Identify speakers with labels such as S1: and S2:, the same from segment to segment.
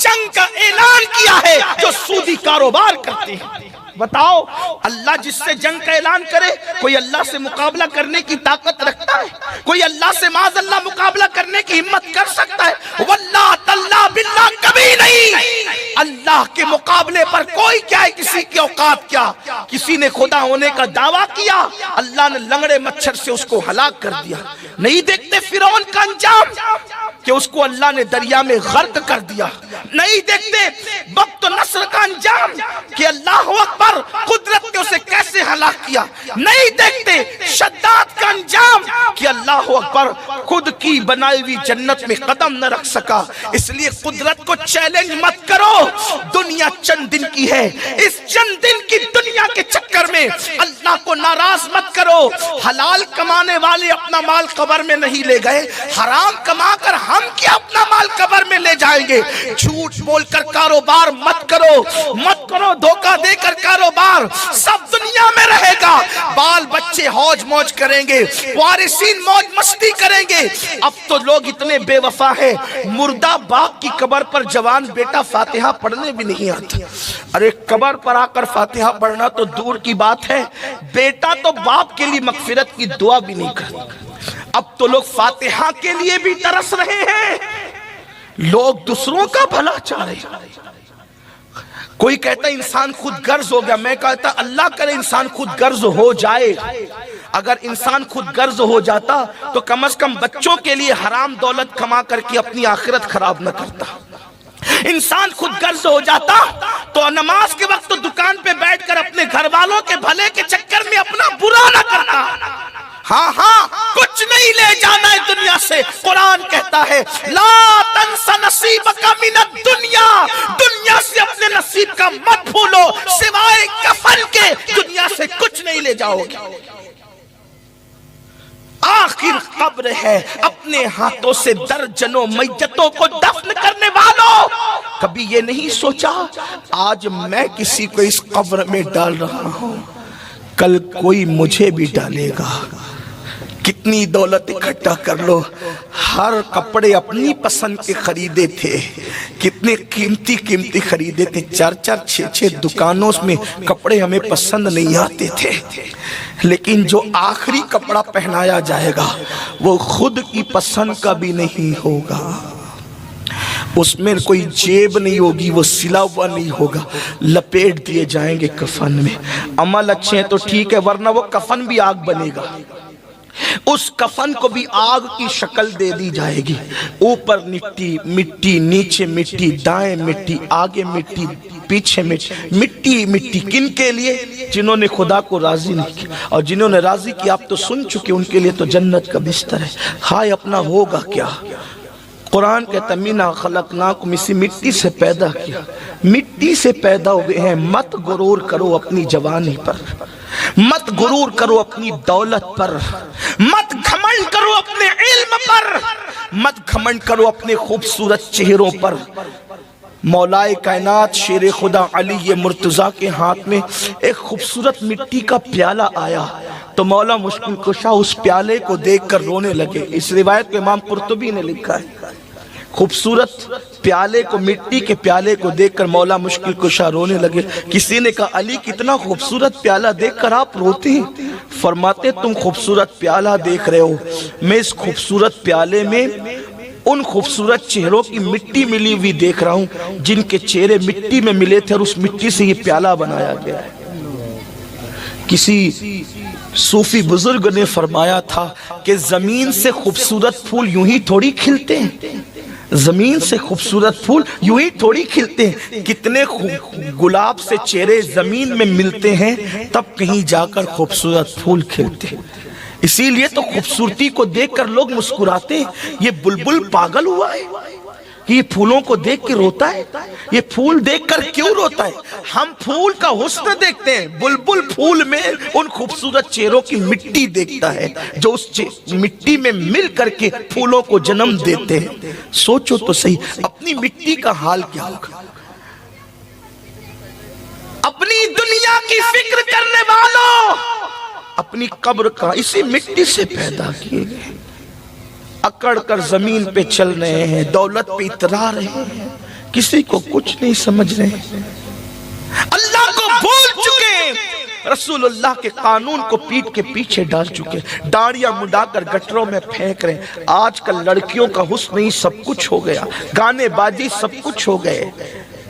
S1: جنگ کا اعلان کیا ہے جو سودی کاروبار کرتے ہیں۔ بتاؤ اللہ جس سے جنگ کا اعلان کرے، کوئی اللہ سے مقابلہ کرنے کی طاقت رکھتا ہے؟ کوئی اللہ سے معاذ اللہ مقابلہ کرنے کی ہمت کر سکتا ہے؟ واللہ تاللہ باللہ کبھی نہیں۔ اللہ کے مقابلے پر کوئی کیا ہے، کسی کی اوقات کیا؟ کسی نے خدا ہونے کا دعویٰ کیا، اللہ نے لنگڑے مچھر سے اس کو ہلاک کر دیا۔ نہیں دیکھتے فرعون کا انجام کہ اس کو اللہ نے دریا میں غرق کر دیا؟ نہیں دیکھتے وقت و نصر کا انجام کہ اللہ اکبر قدرت نے اسے کیسے ہلاک کیا؟ نہیں دیکھتے شداد کا انجام کہ اللہ اکبر خود کی بنائی ہوئی جنت میں قدم نہ رکھ سکا۔ اس لیے قدرت کو چیلنج مت کرو، دنیا چند دن کی ہے، اس چند دن کی دنیا کے چکر میں اللہ کو ناراض مت کرو۔ حلال کمانے والے اپنا مال قبر میں نہیں لے گئے، حرام کما کر ہم کیا اپنا مال قبر میں لے جائیں گے؟ جھوٹ بول کر کاروبار مت کرو، مت کرو دھوکہ دے کر کاروبار، سب دنیا میں رہے گا۔ بال بچے ہوج موج کریں گے، وارثین موج مستی کریں گے۔ اب تو لوگ اتنے بے وفا ہیں، مردہ باپ کی قبر پر جوان بیٹا فاتحہ پڑھنے بھی نہیں آتا۔ ارے قبر پر آ کر فاتحہ پڑھنا تو دور کی بات ہے، بیٹا تو باپ کے لیے مغفرت کی دعا بھی نہیں کرتا۔ اب تو لوگ فاتحہ کے لیے بھی ترس رہے ہیں، لوگ دوسروں کا بھلا چاہ رہے ہیں۔ کوئی کہتا ہے انسان خود غرض ہو گیا، میں کہتا اللہ کرے انسان خود غرض ہو جائے۔ اگر انسان خود غرض ہو جاتا تو کم از کم بچوں کے لیے حرام دولت کما کر کے اپنی آخرت خراب نہ کرتا۔ انسان خود غرض ہو جاتا تو نماز کے وقت تو دکان پہ بیٹھ کر اپنے گھر والوں کے بھلے کے چکر میں اپنا برا نہ کرتا۔ ہاں کچھ نہیں لے جانا ہے دنیا سے۔ قرآن کہتا ہے لا تنس نصیبک من الدنیا، دنیا سے اپنے نصیب کا مت بھولو، سوائے کفن کے دنیا سے کچھ نہیں لے جاؤ گے۔ آخر قبر ہے، اپنے ہاتھوں سے درجنوں میتوں کو دفن کرنے والوں، کبھی یہ نہیں سوچا آج میں کسی کو اس قبر میں ڈال رہا ہوں، کل کوئی مجھے بھی ڈالے گا۔ کتنی دولت اکٹھا کر لو، ہر کپڑے اپنی پسند کے خریدے تھے، کتنے قیمتی خریدے تھے، 4 6 دکانوں میں کپڑے ہمیں پسند نہیں آتے تھے، لیکن جو آخری کپڑا پہنایا جائے گا وہ خود کی پسند کا بھی نہیں ہوگا، اس میں کوئی جیب نہیں ہوگی، وہ سلا ہوا نہیں ہوگا، لپیٹ دیے جائیں گے کفن میں۔ عمل اچھے ہیں تو ٹھیک ہے، ورنہ وہ کفن بھی آگ بنے گا، اس کفن کو بھی آگ کی شکل دے دی جائے گی، اوپر مٹی، نیچے مٹی، دائیں مٹی، آگے مٹی، پیچھے مٹی۔ کن کے لیے؟ جنہوں نے خدا کو راضی نہیں کیا، اور جنہوں نے راضی کیا آپ تو سن چکے، ان کے لیے تو جنت کا بستر ہے۔ ہائے اپنا ہوگا کیا؟ قرآن کہتا مینا خلقناکم، اسی مٹی سے پیدا کیا، مٹی سے پیدا ہوئے ہیں۔ مت غرور کرو اپنی جوانی پر، مت غرور کرو اپنی دولت پر، مت گھمنڈ کرو اپنے علم پر، مت گھمنڈ کرو اپنے خوبصورت چہروں پر۔ مولا کائنات شیر خدا علی مرتضیٰ کے ہاتھ میں ایک خوبصورت مٹی کا پیالہ آیا تو مولا مشکل کشا اس پیالے کو دیکھ کر رونے لگے۔ اس روایت کو امام قرطبی نے لکھا ہے، خوبصورت پیالے کو، مٹی کے پیالے کو دیکھ کر مولا مشکل کشا رونے لگے۔ کسی نے کہا علی کتنا خوبصورت پیالہ دیکھ کر آپ روتے ہیں؟ فرماتے تم خوبصورت پیالہ دیکھ رہے ہو، میں اس خوبصورت پیالے میں ان خوبصورت چہروں کی مٹی ملی ہوئی دیکھ رہا ہوں جن کے چہرے مٹی میں ملے تھے، اور اس مٹی سے یہ پیالہ بنایا گیا ہے۔ کسی صوفی بزرگ نے فرمایا تھا کہ زمین سے خوبصورت پھول یوں ہی تھوڑی کھلتے ہیں، زمین سے خوبصورت پھول یوں ہی تھوڑی کھلتے ہیں، کتنے گلاب سے چہرے زمین میں ملتے ہیں تب کہیں جا کر خوبصورت پھول کھلتے ہیں۔ اسی لیے تو خوبصورتی کو دیکھ کر لوگ مسکراتے ہیں۔ یہ بلبل پاگل ہوا ہے کہ یہ پھولوں کو دیکھ کے روتا ہے؟ یہ پھول دیکھ کر کیوں روتا ہے؟ ہم پھول کا حسن دیکھتے ہیں، بلبل پھول میں ان خوبصورت چہروں کی مٹی دیکھتا ہے جو اس مٹی میں مل کر کے پھولوں کو جنم دیتے ہیں۔ سوچو تو صحیح اپنی مٹی کا حال کیا ہوگا۔ اپنی دنیا کی فکر کرنے والوں، اپنی قبر کا اسی مٹی سے پیدا کیے گئے، اکڑ کر زمین پہ چل رہے ہیں، دولت پہ اترا رہے ہیں، کسی کو کچھ نہیں سمجھ رہے ہیں، اللہ کو بھول چکے ہیں، رسول اللہ کے قانون کو پیٹ کے پیچھے ڈال چکے، داڑیاں مڈا کر گٹروں میں پھینک رہے ہیں۔ آج کل لڑکیوں کا حسن ہی سب کچھ ہو گیا، گانے بازی سب کچھ ہو گئے،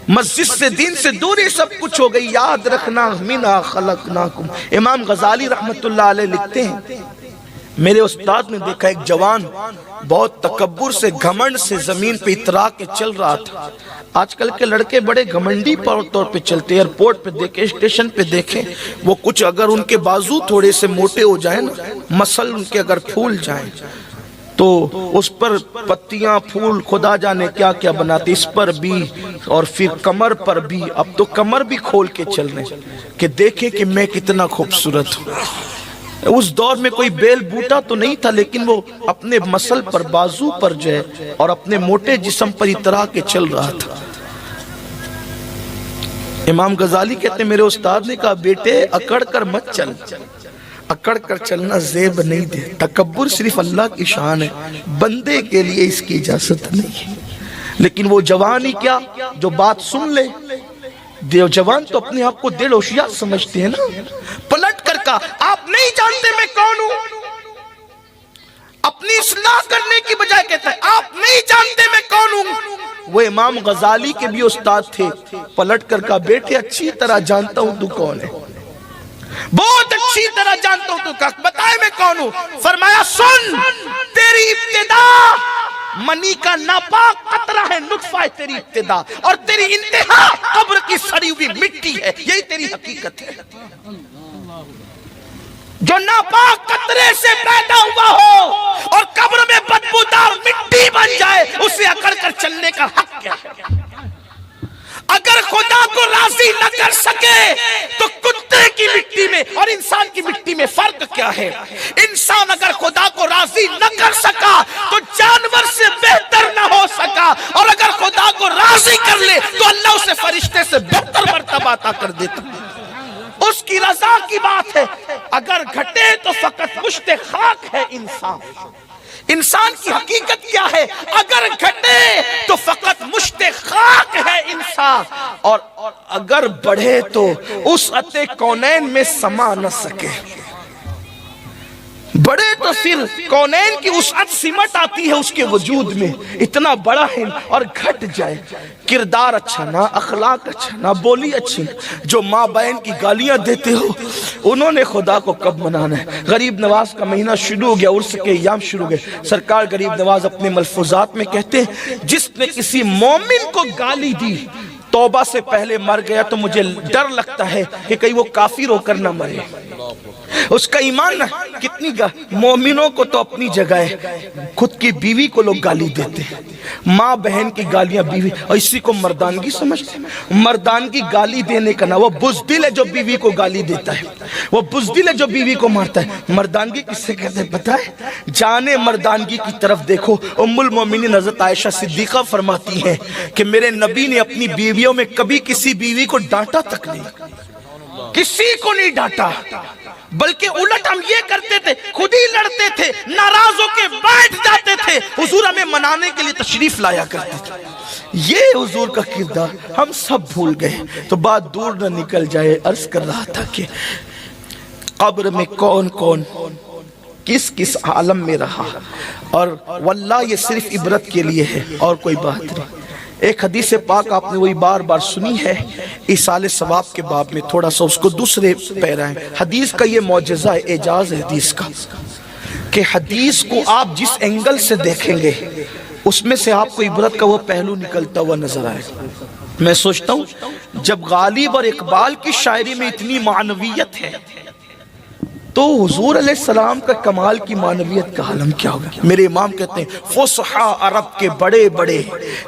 S1: مسجد سے دین سے دوری سب کچھ ہو گئی۔ یاد رکھنا منا خلقناکم، امام غزالی رحمت اللہ علیہ لکھتے ہیں، میرے استاد نے دیکھا ایک جوان بہت تکبر سے گھمنڈ سے زمین پہ اترا کے چل رہا تھا۔ آج کل کے لڑکے بڑے گھمنڈی طور پہ چلتے، ایئرپورٹ پہ دیکھیں، اسٹیشن پہ دیکھیں، وہ کچھ اگر ان کے بازو تھوڑے سے موٹے ہو جائیں نا، مسل ان کے اگر پھول جائیں تو اس پر پتیاں پھول خدا جانے کیا کیا بناتے، اس پر بھی اور پھر کمر پر بھی۔ اب تو کمر بھی کھول کے چل رہے ہیں کہ دیکھیں کہ میں کتنا خوبصورت ہوں۔ اس دور میں کوئی بیل بوٹا تو نہیں تھا، لیکن وہ اپنے مسل پر بازو پر جو ہے اور اپنے موٹے جسم پر اترا کے چل رہا تھا۔ امام غزالی کہتے ہیں میرے استاد نے کہا بیٹے اکڑ کر مت چل، اکڑ کر چلنا زیب نہیں دے، تکبر صرف اللہ کی شان ہے، بندے کے لیے اس کی اجازت نہیں ہے۔ لیکن وہ جوان ہی کیا جو بات سن لے، جوان تو اپنے آپ کو دل ہوشیار سمجھتے ہیں نا، پلٹ کر کہا آپ نہیں جانتے میں کون ہوں، اپنی اصلاح کرنے کی بجائے کہتا ہے آپ نہیں جانتے میں کون ہوں۔ وہ امام غزالی کے بھی استاد تھے، پلٹ کر کہا بیٹے اچھی طرح جانتا ہوں تو کون ہے، بہت اچھی طرح جانتا ہوں تو کہا بتائے میں کون ہوں۔ فرمایا سن، تیری ابتدا منی کا ناپاک قطرہ ہے، نطفہ ہے تیری ابتدا، اور تیری انتہا قبر کی سڑی ہوئی مٹی ہے، یہی تیری حقیقت ہے۔ جو ناپاک قطرے سے پیدا ہوا ہو اور قبر میں بدبودار مٹی بن جائے، اسے اکڑ کر چلنے کا حق کیا ہے؟ اگر خدا کو راضی نہ کر سکے تو کتے کی مٹی میں اور انسان کی مٹی میں فرق کیا ہے؟ انسان اگر خدا کو راضی نہ کر سکا تو جانور سے بہتر نہ ہو سکا، اور اگر خدا کو راضی کر لے تو اللہ اسے فرشتے سے بہتر مرتبہ عطا کر دیتا۔ اس کی رضا کی بات ہے، اگر گھٹے تو فقط مشت خاک ہے انسان۔ انسان کی حقیقت کیا ہے؟ اگر گھٹے تو فقط مشت خاک ہے انسان، اور اگر بڑھے تو اس عطے کونین میں سما نہ سکے۔ بڑے تو پھر کونین کی وسعت سمٹ آتی ہے اس کے وجود میں، اتنا بڑا ہے، اور گھٹ جائے، کردار اچھا نہ، اخلاق اچھا نہ، بولی اچھی نہ، جو ماں بہن کی گالیاں دیتے ہو انہوں نے خدا کو کب منانا ہے؟ غریب نواز کا مہینہ شروع ہو گیا، عرس کے ایام شروع ہو گئے۔ سرکار غریب نواز اپنے ملفوظات میں کہتے ہیں جس نے کسی مومن کو گالی دی توبہ سے پہلے مر گیا تو مجھے ڈر لگتا ہے کہ کہیں وہ کافر ہو کر نہ مرے، اس کا ایمان نہ۔ کتنی مومنوں کو تو اپنی جگہ ہے، خود کی بیوی کو لوگ گالی دیتے ہیں، ماں بہن کی گالیاں بیوی، اور اسی کو مردانگی سمجھتے ہیں۔ مردانگی گالی دینے کا نہ، وہ بزدل ہے جو بیوی کو گالی دیتا ہے، وہ بزدل ہے جو بیوی کو مارتا ہے۔ مردانگی کس سے کہتے ہیں پتہ ہے؟ جانے مردانگی کی طرف دیکھو، ام المومنین حضرت عائشہ صدیقہ فرماتی ہیں کہ میرے نبی نے اپنی بیویوں میں کبھی کسی بیوی کو ڈانٹا تک نہیں، کسی کو نہیں ڈانٹا، بلکہ الٹ ہم یہ کرتے تھے، خود ہی لڑتے تھے، ناراض ہو کے بیٹھ جاتے تھے، حضور ہمیں منانے کے لیے تشریف لایا کرتے تھے۔ یہ حضور کا کردار ہم سب بھول گئے۔ تو بات دور نہ نکل جائے، عرض کر رہا تھا کہ قبر میں کون کون کس کس عالم میں رہا، اور واللہ یہ صرف عبرت کے لیے ہے اور کوئی بات نہیں۔ ایک حدیث پاک آپ نے وہی بار بار سنی ہے، ایصال ثواب کے باب میں، تھوڑا سا اس کو دوسرے پیرا ہے۔ حدیث کا یہ معجزہ ہے، اعجاز ہے حدیث کا، کہ حدیث کو آپ جس اینگل سے دیکھیں گے اس میں سے آپ کو عبرت کا وہ پہلو نکلتا ہوا نظر آئے۔ میں سوچتا ہوں جب غالب اور اقبال کی شاعری میں اتنی معنویت ہے تو حضور علیہ السلام کا کمال کی معنویت کا عالم کیا ہوگا؟ میرے امام کہتے ہیں فصحا عرب کے بڑے بڑے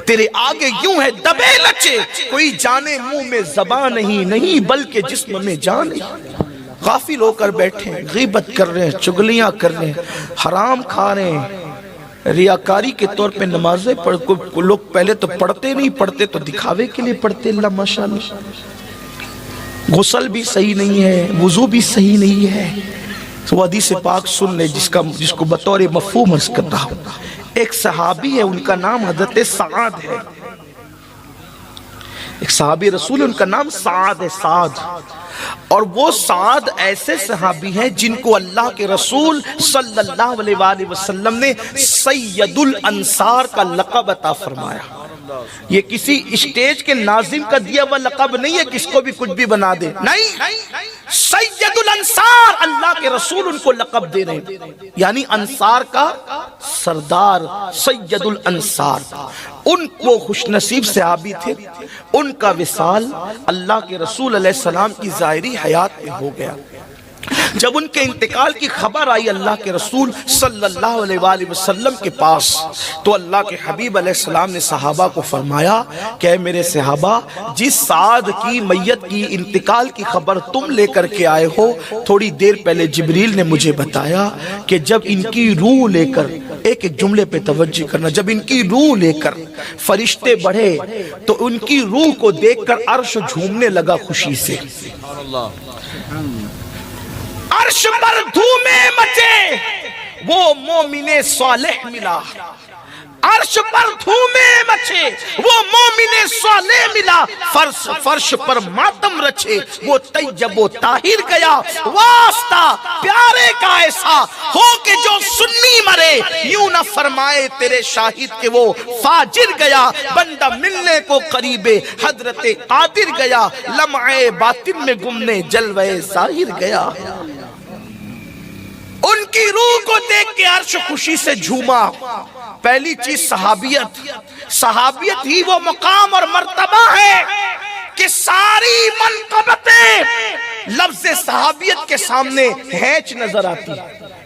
S1: تیرے آگے یوں ہے دبے لچے، کوئی جانے منہ میں زبان نہیں بلکہ جسم میں جان نہیں۔ غافل ہو کر بیٹھے ہیں، غیبت کر رہے ہیں، چگلیاں کر رہے ہیں، حرام کھا رہے ہیں، ریاکاری کے طور پہ نمازیں پڑھ، لوگ پہلے تو پڑھتے نہیں، پڑھتے تو دکھاوے کے لیے پڑھتے، اللہ ماشاءاللہ، غسل بھی صحیح نہیں ہے، وضو بھی صحیح نہیں ہے۔ وہ حدیث پاک سن لے جس کو بطور مفہوم عرض کر رہا ہوں۔ ایک صحابی ہے، ان کا نام حضرت سعد ہے، ایک صحابی رسول، ان کا نام سعد ہے، سعد. اور وہ سعد ایسے صحابی ہیں جن کو اللہ کے رسول صلی اللہ علیہ وآلہ وسلم نے سید الانصار کا لقب عطا فرمایا. یہ کسی اسٹیج کے ناظم کا دیا ہوا لقب نہیں ہے کس کو بھی کچھ بھی بنا دے، نہیں، سید الانصار اللہ کے رسول ان کو لقب دے رہے ہیں، یعنی انصار کا سردار، سید الانصار. ان کو خوش نصیب صحابی تھے، ان کا وصال اللہ کے رسول علیہ السلام کی ظاہری حیات میں ہو گیا. جب ان کے انتقال کی خبر آئی اللہ کے رسول صلی اللہ علیہ وآلہ وسلم کے پاس، تو اللہ کے حبیب علیہ السلام نے صحابہ کو فرمایا کہ اے میرے صحابہ، جس سعد کی میت کی انتقال کی خبر تم لے کر کے آئے ہو، تھوڑی دیر پہلے جبریل نے مجھے بتایا کہ جب ان کی روح لے کر، ایک توجہ پہ توجہ کرنا، جب ان کی روح لے کر فرشتے بڑھے تو ان کی روح کو دیکھ کر عرش جھومنے لگا خوشی سے. عرش پر دھومیں مچے، وہ مومن صالح ملا. عرش پر دھومیں مچے، وہ مومن صالح ملا. فرش پر ماتم رچے، وہ طیب و طاہر گیا. واسطہ پیارے کا ایسا ہو کہ جو سنی مرے، یوں نہ فرمائے تیرے شاہد کہ وہ فاجر گیا. بندہ ملنے کو قریب حضرت قادر گیا، لمعے باطن میں گمنے جلوے ظاہر گیا. ان کی روح کو دیکھ کے عرش خوشی سے جھوما. پہلی چیز صحابیت. صحابیت ہی وہ مقام اور مرتبہ ہے کہ ساری منقبتیں لفظ صحابیت کے سامنے ہیچ نظر آتی.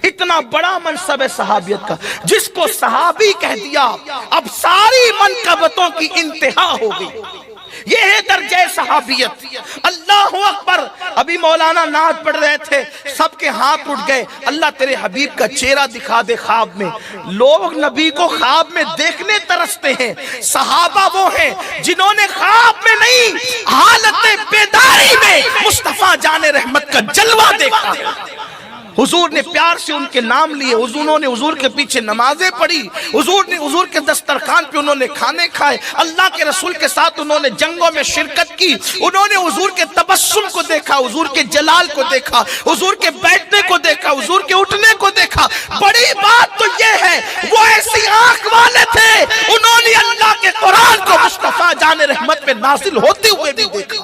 S1: اتنا بڑا منصب ہے صحابیت کا، جس کو صحابی کہہ دیا اب ساری منقبتوں کی انتہا ہو گئی. یہ ہے درجہ صحابیت. اللہ اکبر. ابھی مولانا نعت پڑھ رہے تھے، سب کے ہاتھ اٹھ گئے. اللہ تیرے حبیب کا چہرہ دکھا دے خواب میں. لوگ نبی کو خواب میں دیکھنے ترستے ہیں. صحابہ وہ ہیں جنہوں نے خواب میں نہیں، حالت بیداری میں مصطفیٰ جان رحمت کا جلوہ دیکھا. حضور نے پیار سے ان کے نام لیے، حضور نے حضور کے پیچھے نمازیں پڑھی، حضور کے دسترخوان پہ انہوں نے کھانے کھائے، اللہ کے رسول کے ساتھ انہوں نے جنگوں میں شرکت کی. انہوں نے حضور کے تبسم کو دیکھا، حضور کے جلال کو دیکھا، حضور کے بیٹھنے کو دیکھا، حضور کے اٹھنے کو دیکھا. بڑی بات تو یہ ہے وہ ایسی آنکھ والے تھے، انہوں نے اللہ کے قرآن کو مصطفیٰ جان رحمت پہ نازل ہوتے ہوئے بھی دیکھا،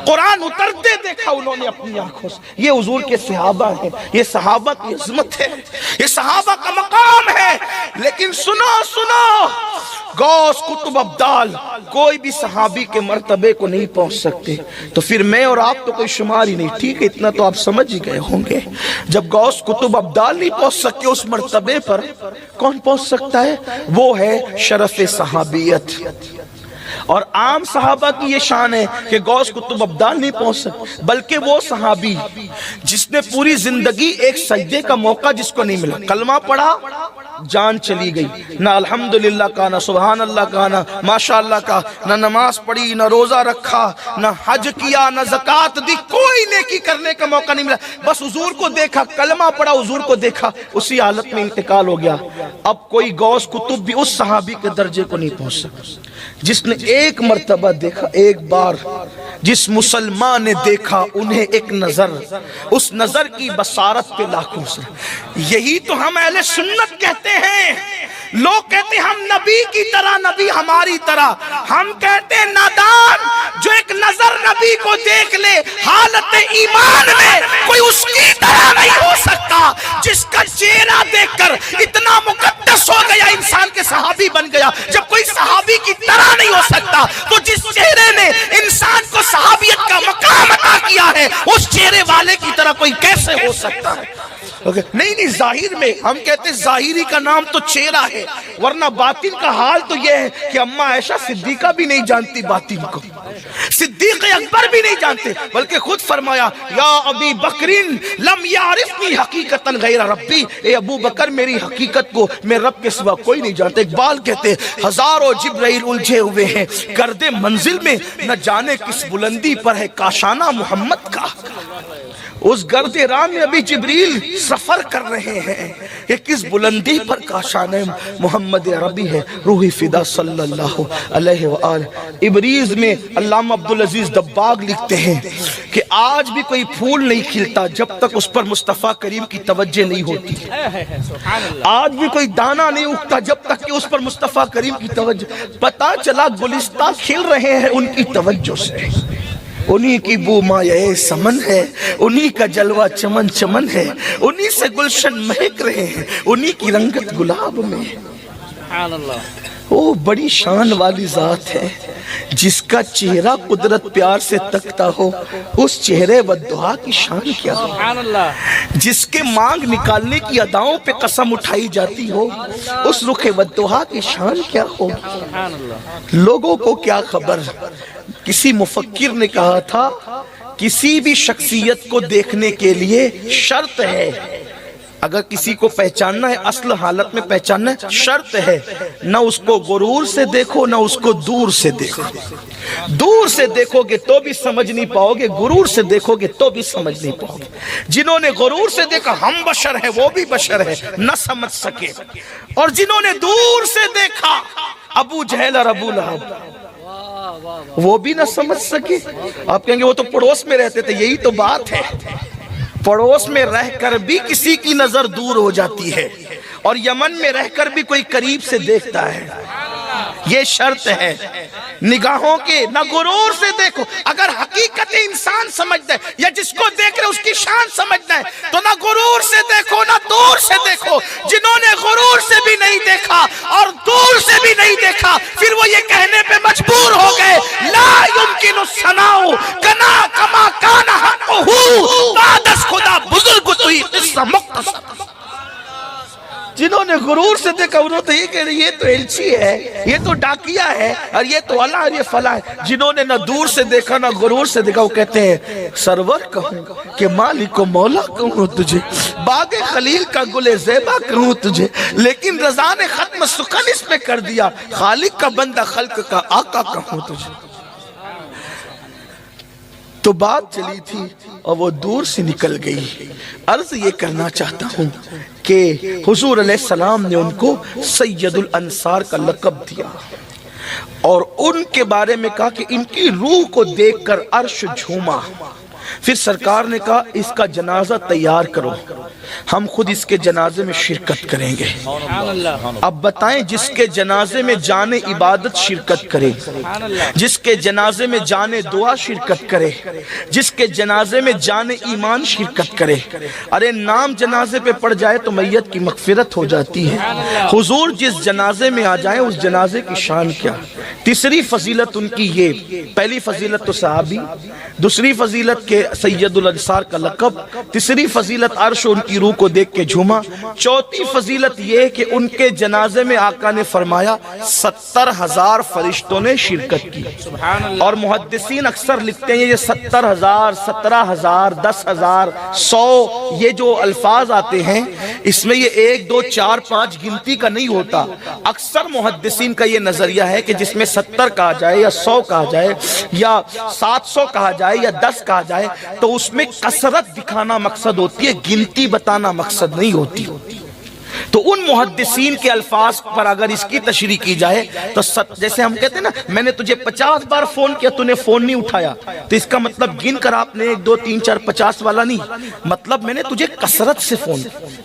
S1: قرآن اترتے دیکھا انہوں نے اپنی آنکھوں سے. یہ حضور کے صحابہ ہیں، یہ صحابہ کی عظمت ہے، یہ صحابہ کا مقام ہے. لیکن سنو غوث قطب ابدال کوئی بھی صحابی کے مرتبے کو نہیں پہنچ سکتے. تو پھر میں اور آپ تو کوئی شمار ہی نہیں. ٹھیک ہے، اتنا تو آپ سمجھ ہی گئے ہوں گے. جب غوث قطب ابدال نہیں پہنچ سکتے اس مرتبے پر، کون پہنچ سکتا ہے؟ وہ ہے شرف صحابیت. اور عام صحابہ کی یہ شان ہے کہ غوث قطب ابدال نہیں پہنچ سکتے، بلکہ وہ صحابی جس نے پوری زندگی ایک سجدے کا موقع جس کو نہیں ملا، کلمہ پڑھا جان چلی گئی، نہ الحمدللہ کا، نہ سبحان اللہ کا، نہ ماشاءاللہ کا، نہ نماز پڑھی، نہ روزہ رکھا، نہ حج کیا، نہ زکوٰۃ دی، کوئی نیکی کرنے کا موقع نہیں ملا. بس حضور کو دیکھا، کلمہ پڑھا، حضور کو دیکھا، اسی حالت میں انتقال ہو گیا. اب کوئی غوث قطب بھی اس صحابی کے درجے کو نہیں پہنچ سکا جس نے ایک مرتبہ دیکھا، ایک بار. جس مسلمان نے دیکھا انہیں ایک نظر، اس نظر کی بصارت پہ لاکھوں سے. یہی تو ہم اہل سنت کہتے ہیں. لوگ کہتے ہیں ہم نبی کی طرح، نبی ہماری طرح. ہم کہتے ہیں نادان جو ایک نظر نبی کو دیکھ لے حالت ایمان میں، کوئی اس کی طرح نہیں ہو سکتا. جس کا چہرہ دیکھ کر اتنا مقدس ہو گیا، انسان کے صحابی بن گیا. جب کوئی صحابی کی طرح نہیں ہو سکتا تو جس چہرے نے انسان کو صحابیت کا مقام عطا کیا ہے، اس چہرے والے کی طرح کوئی کیسے ہو سکتا ہے؟ نہیں، ظاہر میں ہم کہتے ہیں ظاہری کا نام تو چہرہ ہے، ورنہ باطن کا حال تو یہ ہے کہ اماں عائشہ صدیقہ بھی نہیں جانتی باطن کو، صدیق اکبر بھی نہیں جانتے، بلکہ خود فرمایا یا ابی بکرین لم یعرفنی حقیقتا غیر ربی، اے ابو بکر میری حقیقت کو میں رب کے سوا کوئی نہیں جانتا. اقبال کہتے ہزاروں جبرائیل الجھے ہوئے ہیں گردِ منزل میں، نہ جانے کس بلندی پر ہے کاشانہ محمد کا. اس گرد راہ میں ابھی جبریل سفر کر رہے ہیں کہ کس بلندی پر کاشان محمد عربی ہے، روحی فدا صلی اللہ علیہ وآلہ۔ ابریز میں علامہ عبدالعزیز دباغ لکھتے ہیں کہ آج بھی کوئی پھول نہیں کھلتا جب تک اس پر مصطفیٰ کریم کی توجہ نہیں ہوتی، آج بھی کوئی دانہ نہیں اگتا جب تک کہ اس پر مصطفیٰ کریم کی توجہ۔ پتہ چلا گلستہ کھل رہے ہیں ان کی توجہ سے، انہی کی بو مایہ سمن ہے، انہی کا جلوہ چمن چمن ہے، انہی سے گلشن مہک رہے ہیں، انہی کی رنگت گلاب میں۔
S2: سبحان اللہ۔
S1: وہ بڑی شان والی ذات ہے جس کا چہرہ قدرت پیار سے تکتا ہو، اس چہرے والدعا کی شان کیا ہو،
S2: سبحان اللہ۔
S1: جس کے مانگ نکالنے کی اداؤں پہ قسم اٹھائی جاتی ہو، اس رخ والدعا کی شان کیا ہو۔
S2: سبحان اللہ۔
S1: لوگوں کو کیا خبر، کسی مفکر نے کہا تھا کسی بھی شخصیت کو دیکھنے کے لیے شرط ہے، اگر کسی کو پہچاننا ہے اصل حالت میں پہچاننا ہے، شرط ہے نہ اس کو غرور سے دیکھو نہ اس کو دور سے دیکھو۔ دور سے دیکھو گے تو بھی سمجھ نہیں پاؤ گے، غرور سے دیکھو گے تو بھی سمجھ نہیں پاؤ گے۔ جنہوں نے غرور سے دیکھا ہم بشر ہیں وہ بھی بشر ہیں، نہ سمجھ سکے، اور جنہوں نے دور سے دیکھا ابو جہل اور ابو لہب وہ بھی نہ سمجھ سکے۔ آپ کہیں گے وہ تو پڑوس میں رہتے تھے، یہی تو بات ہے، پڑوس میں رہ کر بھی کسی کی نظر دور ہو جاتی ہے اور یمن میں رہ کر بھی کوئی قریب سے دیکھتا ہے۔ یہ شرط ہے نگاہوں کے، نہ غرور سے دیکھو۔ اگر حقیقت انسان سمجھتا ہے یا جس کو دیکھ رہے اس کی شان سمجھتا ہے تو نہ غرور سے دیکھو نہ دور سے دیکھو۔ جنہوں نے غرور سے بھی نہیں دیکھا اور دور سے بھی نہیں دیکھا، پھر وہ یہ کہنے پہ مجبور ہو گئے لا يمکن الثناء کنا کما کان حقہ بعد از خدا بزرگ توئی قصہ مختصر۔ جنہوں نے غرور سے دیکھا انہوں نے یہ کہا یہ تو ایلچی ہے، یہ تو ڈاکیا ہے، اور یہ تو اللہ اور یہ فلاں ہے۔ جنہوں نے نہ دور سے دیکھا نہ غرور سے دیکھا وہ کہتے ہیں سرور کہوں کہ مالک و مولا کہوں تجھے، باغ خلیل کا گل زیبا کہوں تجھے، لیکن رضا نے ختم سخن اس پہ کر دیا، خالق کا بندہ خلق کا آقا کہوں تجھے۔ تو بات چلی تھی اور وہ دور سے نکل گئی۔ عرض یہ کرنا چاہتا ہوں کہ حضور علیہ السلام نے ان کو سید الانصار کا لقب دیا اور ان کے بارے میں کہا کہ ان کی روح کو دیکھ کر عرش جھوما۔ پھر سرکار نے کہا اس کا جنازہ تیار کرو، ہم خود اس کے جنازے میں شرکت کریں گے۔ اب بتائیں جس کے جنازے میں جان عبادت شرکت کرے، جس کے جنازے میں جان دعا شرکت کرے، جس کے جنازے میں جان ایمان شرکت کرے، ارے نام جنازے پہ پڑ جائے تو میت کی مغفرت ہو جاتی ہے۔ حضور جس جنازے میں آ جائیں اس جنازے کی شان کیا۔ تیسری فضیلت ان کی یہ، پہلی فضیلت تو صحابی، دوسری فضیلت کے سید الانصار کا لقب، تیسری فضیلت عرش ان کی روح کو دیکھ کے جھوما، چوتھی فضیلت یہ کہ ان کے جنازے میں آقا نے فرمایا 70,000 فرشتوں نے شرکت کی۔ اور محدثین اکثر لکھتے ہیں یہ 70,000 17,000 10,000 100 یہ جو الفاظ آتے ہیں اس میں یہ 1 2 4 5 گنتی کا نہیں ہوتا۔ اکثر محدثین کا یہ نظریہ ہے کہ جس میں 70 کہا جائے یا 100 کہا جائے یا 700 کہا جائے یا 10 کہا جائے تو اس میں کثرت دکھانا مقصد ہوتی ہے، گنتی بتانا مقصد نہیں ہوتی۔ تو ان محدثین کے الفاظ پر اگر اس کی تشریح کی جائے تو جیسے ہم کہتے ہیں نا میں نے تجھے 50 بار فون کیا تو نے فون نہیں اٹھایا، تو اس کا مطلب گن کر آپ نے 1 2 3 4 50 والا نہیں، مطلب میں نے تجھے کثرت سے فون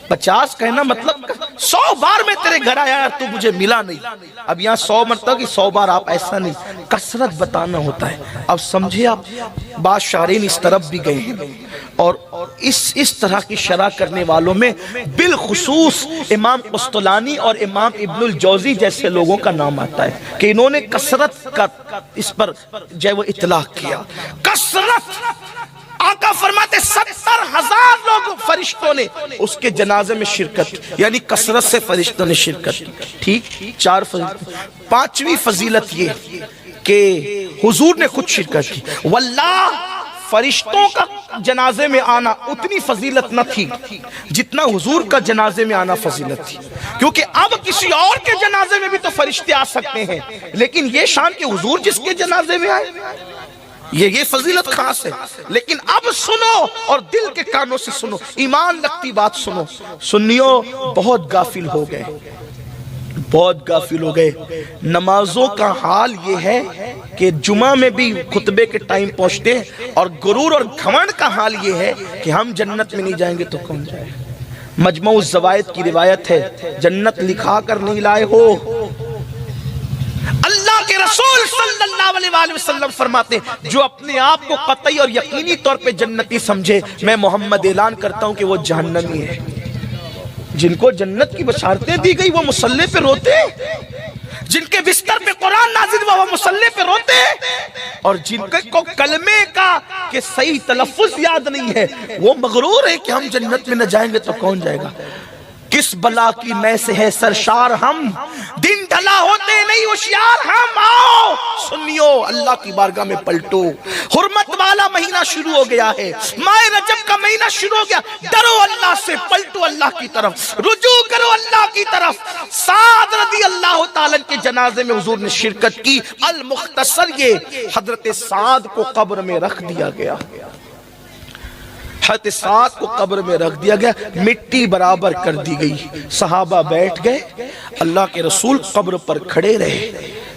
S1: 50 کہنا مطلب 100 بار میں تیرے گھر آیا تو مجھے ملا نہیں۔ اب یہاں 100 مرتبہ کہ 100 بار آپ ایسا نہیں، کثرت بتانا ہوتا ہے۔ اب سمجھے آپ بعض شارحین اس طرف بھی گئے ہیں اور اس طرح کی شرح کرنے والوں میں بالخصوص امام قسطلانی اور امام ابن الجوزی جیسے لوگوں کا نام آتا ہے کہ انہوں نے کثرت کا اس پر جو وہ اطلاق کیا۔ کثرت آقا فرماتے 70,000 لوگ فرشتوں نے اس کے جنازے میں شرکت کی، یعنی کثرت سے فرشتوں نے شرکت کی۔ ٹھیک 4 فضیلت۔ 5ویں فضیلت یہ کہ حضور نے خود شرکت کی۔ واللہ فرشتوں کا جنازے میں آنا اتنی فضیلت نہ تھی جتنا حضور کا جنازے میں آنا فضیلت تھی، کیونکہ اب کسی اور کے جنازے میں بھی تو فرشتے آ سکتے ہیں، لیکن یہ شان کہ حضور جس کے جنازے میں آئے۔ یہ فضیلت خاص ہے. لیکن اب سنو اور دل کے کانوں سے سنو, ایمان لگتی بات سنو. سنیو, بہت غافل ہو گئے, بہت غافل ہو گئے. نمازوں کا حال یہ ہے کہ جمعہ میں بھی خطبے کے ٹائم پہنچتے ہیں, اور غرور اور گھمنڈ کا حال یہ ہے کہ ہم جنت میں نہیں جائیں گے تو کون جائے. مجموع الزوائد کی روایت ہے, جنت لکھا کر نہیں لائے ہو. اللہ کے رسول صلی اللہ علیہ وآلہ وسلم فرماتے ہیں جو اپنے آپ کو قطعی اور یقینی طور پہ جنتی سمجھے, میں محمد اعلان کرتا ہوں کہ وہ جہنمی ہے. جن کو جنت کی بشارتیں دی گئی وہ مصلی پہ روتے, جن کے بستر پہ قرآن نازل ہوا وہ مصلی پہ روتے, اور جن کو کلمے کا کہ صحیح تلفظ یاد نہیں ہے وہ مغرور ہے کہ ہم جنت میں نہ جائیں گے تو کون جائے گا. کس بلا کی میں سے ہے سرشار ہم, دن ڈھلا ہوتے نہیں ہوشیار ہم. آؤ سنیو, اللہ کی بارگاہ میں پلٹو. حرمت والا مہینہ شروع ہو گیا ہے, ماہ رجب کا مہینہ شروع ہو گیا. ڈرو اللہ سے, پلٹو اللہ کی طرف, رجوع کرو اللہ کی طرف. سعد رضی اللہ تعالیٰ کے جنازے میں حضور نے شرکت کی. المختصر یہ حضرت سعد کو قبر میں رکھ دیا گیا, حضرت سعد کو قبر میں رکھ دیا گیا, مٹی برابر کر دی گئی. صحابہ بیٹھ گئے, اللہ کے رسول قبر پر کھڑے رہے.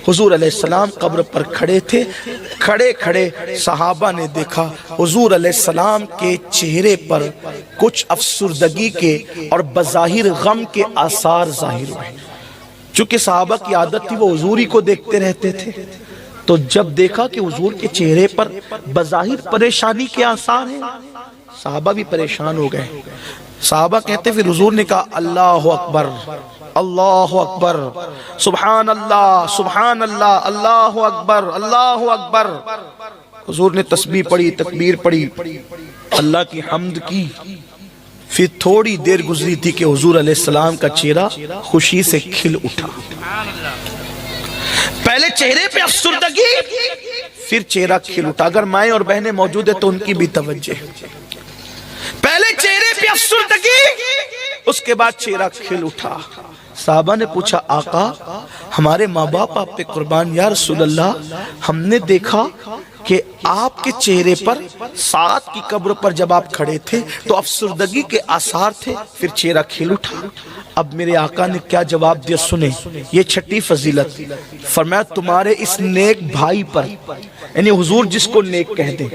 S1: حضور علیہ السلام قبر پر کھڑے تھے. کھڑے کھڑے صحابہ نے دیکھا حضور علیہ السلام کے چہرے پر کچھ افسردگی کے اور بظاہر غم کے آثار ظاہر ہوئے. چونکہ صحابہ کی عادت تھی وہ حضور ہی کو دیکھتے رہتے تھے, تو جب دیکھا کہ حضور کے چہرے پر بظاہر پریشانی کے آثار ہیں, صحابہ بھی پریشان ہو گئے. صحابہ کہتے پھر حضور نے کہا اللہ اکبر, اللہ اکبر, سبحان اللہ, سبحان اللہ, اللہ اکبر, اللہ اکبر. حضور نے تسبیح پڑھی, تکبیر پڑھی, اللہ کی حمد کی. پھر تھوڑی دیر گزری تھی کہ حضور علیہ السلام کا چہرہ خوشی سے کھل اٹھا. پہلے چہرے پہ افسردگی, پھر چہرہ کھل اٹھا. اگر مائیں اور بہنیں موجود ہیں تو ان کی بھی توجہ. پہلے چہرے پہ افسردگی, اس کے بعد چہرہ کھل اٹھا. صحابہ نے پوچھا آقا ہمارے ماں باپ آپ پہ قربان, یا رسول اللہ ہم نے دیکھا کہ آپ کے چہرے پر سعد کی قبر پر جب آپ کھڑے تھے تو افسردگی کے آثار تھے, پھر چہرہ کھل اٹھا. اب میرے آقا نے کیا جواب دیا سنیں, یہ چھٹی فضیلت. فرمایا تمہارے اس نیک بھائی پر, یعنی حضور جس کو نیک کہہ دیں,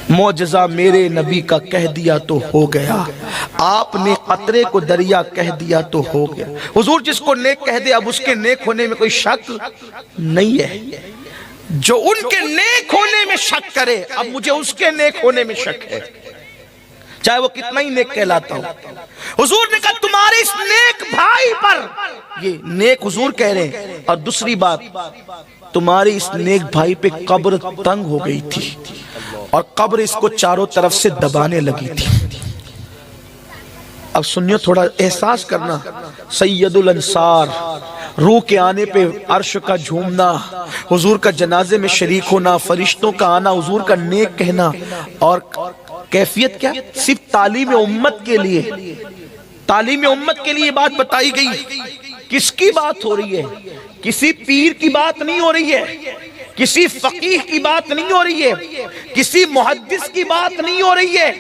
S1: معجزہ میرے نبی کا کہہ دیا تو ہو گیا, آپ نے قطرے کو دریا کہہ دیا تو ہو گیا. حضور جس کو نیک کہہ دے اب اس کے نیک ہونے میں کوئی شک نہیں ہے. جو ان کے نیک ہونے میں شک کرے اب مجھے اس کے نیک ہونے میں شک ہے, چاہے وہ کتنا ہی نیک کہلاتا ہو. حضور نے کہا تمہارے اس نیک بھائی پر, یہ نیک حضور کہہ رہے ہیں. اور دوسری بات, تمہارے اس نیک بھائی پہ قبر تنگ ہو گئی تھی اور قبر اس کو چاروں طرف سے دبانے لگی تھی. اب سنیو, تھوڑا احساس کرنا. سید الانصار, روح کے آنے پہ عرش کا جھومنا, حضور کا جنازے میں شریک ہونا, فرشتوں کا آنا, حضور کا نیک کہنا, اور کیفیت کیا, صرف تعلیم امت کے لیے, تعلیم امت کے لیے بات بتائی گئی. کس کی بات ہو رہی ہے؟ کسی پیر کی بات نہیں ہو رہی ہے, کسی فقیہ کی بات نہیں ہو رہی ہے, کسی محدث کی بات نہیں ہو رہی ہے,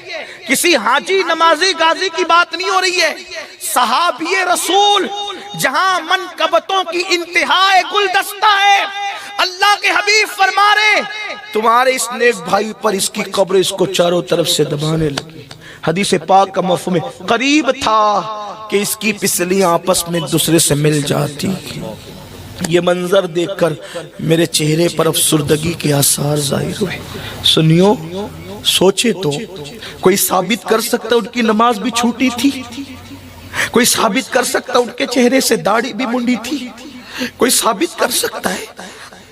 S1: کسی حاجی نمازی غازی کی بات نہیں ہو رہی ہے. صحابی رسول جہاں منقبتوں کی انتہائی گلدستہ ہے, اللہ کے حبیب فرما رہے تمہارے اس نیک بھائی پر اس کی قبر اس کو چاروں طرف سے دبانے لگی. حدیث پاک کا مفہوم ہے قریب تھا کہ اس کی پسلیاں آپس میں دوسرے سے مل جاتی. یہ منظر دیکھ کر میرے چہرے پر افسردگی کے آثار ظاہر ہوئے. سنیو, سوچے تو کوئی ثابت کر سکتا ان کی نماز بھی چھوٹی تھی, کوئی ثابت کر سکتا ان کے چہرے سے داڑھی بھی منڈی تھی, کوئی ثابت کر سکتا ہے.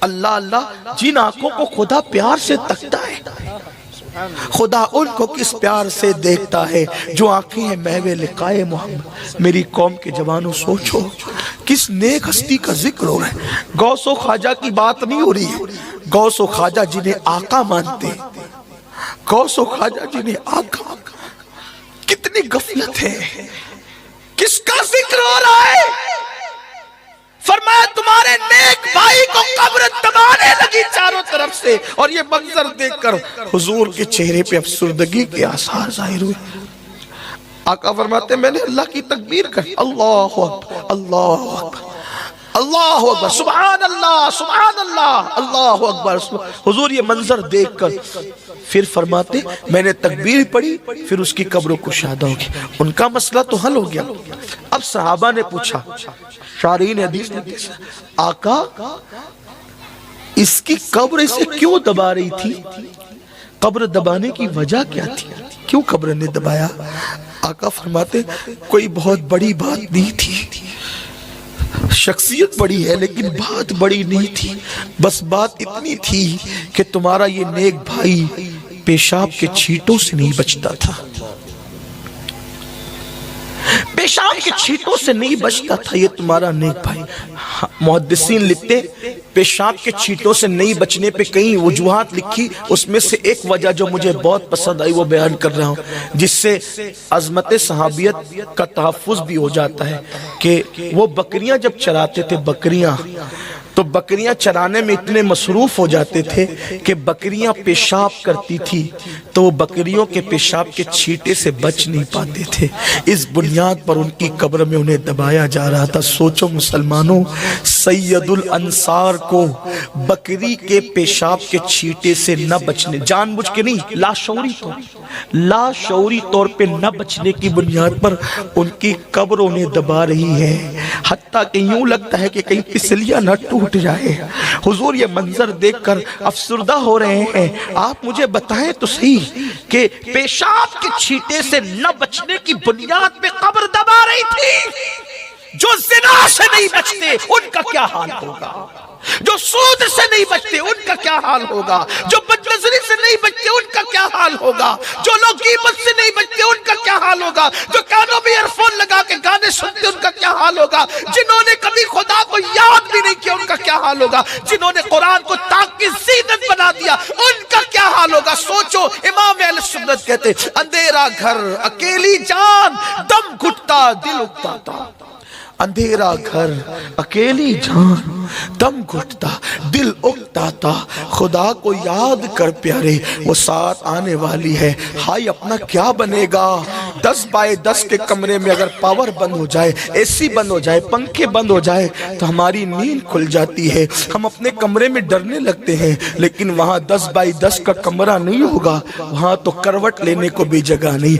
S1: اللہ اللہ, جن آنکھوں کو خدا پیار سے تکتا ہے, خدا ان کو کس پیار سے دیکھتا ہے جو آنکھیں ہیں محو لقائے محمد. میری قوم کے جوانوں سوچو کس نیک ہستی کا ذکر ہو رہا ہے. غوث و خواجہ کی بات نہیں ہو رہی ہے, غوث و خواجہ جنہیں آقا مانتے, غوث و خواجہ جنہیں آقا. کتنی غفلت ہے, کس کا ذکر ہو رہا ہے؟ فرمایا تمہارے نیک بھائی کو قبر دبانے لگی. لگی چاروں طرف سے، اور یہ منظر دیکھ کر حضور کے چہرے پہ افسردگی کے آثار ظاہر ہوئے۔ آقا فرماتے ہیں میں نے اللہ کی تکبیر کر، اللہ اکبر اللہ اکبر اللہ اکبر، سبحان اللہ سبحان اللہ اللہ اکبر۔ حضور یہ منظر دیکھ کر پھر فرماتے میں نے تکبیر پڑھی، پھر اس کی قبر کشادہ ہوگی۔ ان کا مسئلہ تو حل ہو گیا۔ اب صحابہ نے پوچھا، شارحین حدیث نے پوچھا، آقا اس کی قبر اسے کیوں دبا رہی تھی؟ قبر دبانے کی وجہ کیا تھی؟ کیوں قبر نے دبایا؟ آقا فرماتے کوئی بہت بڑی بات نہیں تھی، شخصیت بڑی ہے لیکن بات بڑی نہیں تھی، بس بات اتنی تھی کہ تمہارا یہ نیک بھائی پیشاب کے چھینٹوں سے نہیں بچتا تھا، پیشاب کے چھینٹوں سے نہیں بچتا تھا یہ تمہارا نیک بھائی۔ محدثین لکھتے پیشاب کے چھینٹوں سے نہیں بچنے پہ کئی وجوہات لکھی، اس میں سے ایک وجہ جو مجھے بہت پسند آئی وہ بیان کر رہا ہوں، جس سے عظمت صحابیت کا تحفظ بھی ہو جاتا ہے کہ وہ بکریاں جب چراتے تھے، بکریاں تو بکریاں چرانے میں اتنے مصروف ہو جاتے تھے کہ بکریاں پیشاب کرتی تھی تو وہ بکریوں کے پیشاب کے چھینٹے سے بچ نہیں پاتے تھے، اس بنیاد پر ان کی قبر میں انہیں دبایا جا رہا تھا۔ سوچو مسلمانوں، سید الانصار کو بکری کے پیشاب کے چھینٹے سے نہ بچنے، جان بوجھ کے نہیں، لاشعوری طور پہ نہ بچنے کی بنیاد پر ان کی قبر انہیں دبا رہی ہے، حتیٰ کہ یوں لگتا ہے کہ کہیں پسلیاں نہ ٹوٹ جائے۔ حضور یہ منظر دیکھ کر افسردہ ہو رہے ہیں۔ آپ مجھے بتائیں تو صحیح کہ پیشاب کے چھینٹے سے نہ بچنے کی بنیاد پہ قبر دبا رہی تھی، جو زنا سے نہیں بچتے ان کا کیا حال ہوگا، جو سود سے نہیں بچتے ان کا کیا حال ہوگا، جو بدنظری سے نہیں بچتے ان کا کیا حال ہوگا، جو لوگ غیبت سے نہیں بچتے ان کا کیا حال ہوگا، جو کانوں میں ایئر فون لگا کے گانے سنتے ان کا کیا حال ہوگا، جنہوں نے کبھی خدا کو یاد بھی نہیں کیا ان کا کیا حال ہوگا، جنہوں نے قرآن کو طاق کی زینت بنا دیا ان کا کیا حال ہوگا۔ سوچو، امام اہل سنت کہتے اندھیرا گھر اکیلی جان، دم گھٹتا دل اکتاتا، اندھیرا گھر اکیلی جان، دم گھٹتا دل اکتاتا، خدا کو یاد کر پیارے وہ ساتھ آنے والی ہے۔ ہائی اپنا کیا بنے گا؟ 10x10 کے کمرے میں اگر پاور بند ہو جائے، اے سی بند ہو جائے، پنکھے بند ہو جائے تو ہماری نیند کھل جاتی ہے، ہم اپنے کمرے میں ڈرنے لگتے ہیں، لیکن وہاں 10x10 کا کمرہ نہیں ہوگا، وہاں تو کروٹ لینے کو بھی جگہ نہیں۔